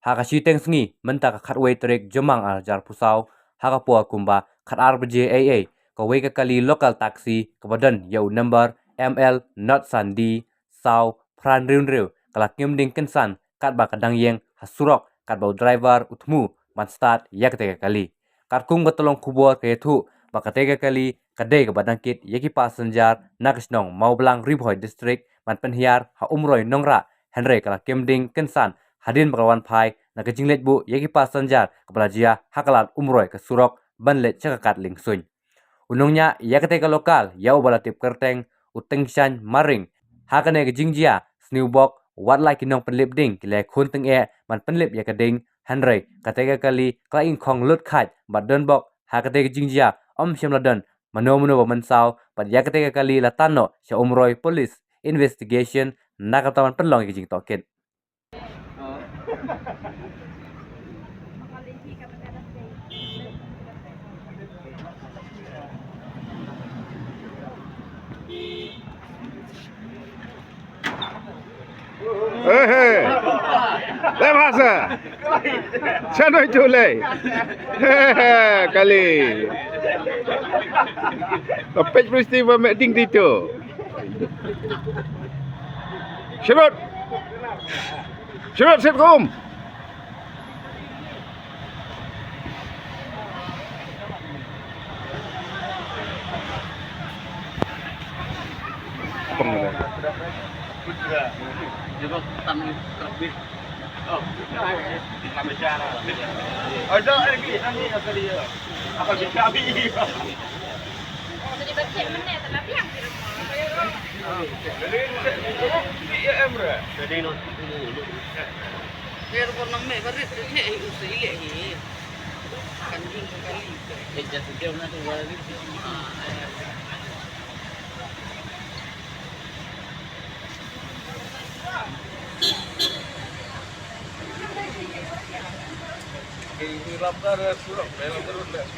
haka shiteng sngi menta ka khatwei trek jomang jar pusau haka puwa kumba khat RBJAA ka wei ka kali local taxi ka badan yau number ML not sandi sau pran riu kala kimding kensan kat ba kadang yeng hasurok kat bau driver utmu man start yak te kali karkung batolong kubor ke thu bakatega kali kadai ke badang kit yaki passenger nakisnong maublang ribhoi district man penhiar ha umroi nongra henry kala kimding kensan hadin bakawan phai na kejinglet bu yaki passenger kepala jia hakalat umroi ke surok banlet cakakat lingsuin unungnya yakate ka lokal yau balatip kerteng utengsan maring hakane kejingjia snewbok watlai kinong penlipding kile khunting man penlip yakading henry katega kali klaing khong lut khat badon bok hakate kejingjia shemladan mano bamansau pad yakate kali latano sha umroi police investigation nakatawan penlong kejing toket Lemasa. Chano chule. Kali. Topik peristiwa meeting itu. Syurut. Syurut Setkum. Coba tamu terbit. Oh, kami bicara. Ada lagi nanti apa dia? Apa bicara? Jadi bagian mana? Tapi yang di rumah. Jadi ya Emre. Jadi no. Biar kau nambah berit ni usia lagi. Kan tinggal kali. Jadi dia nak buat ini. Ini lapar surok, dalam terus.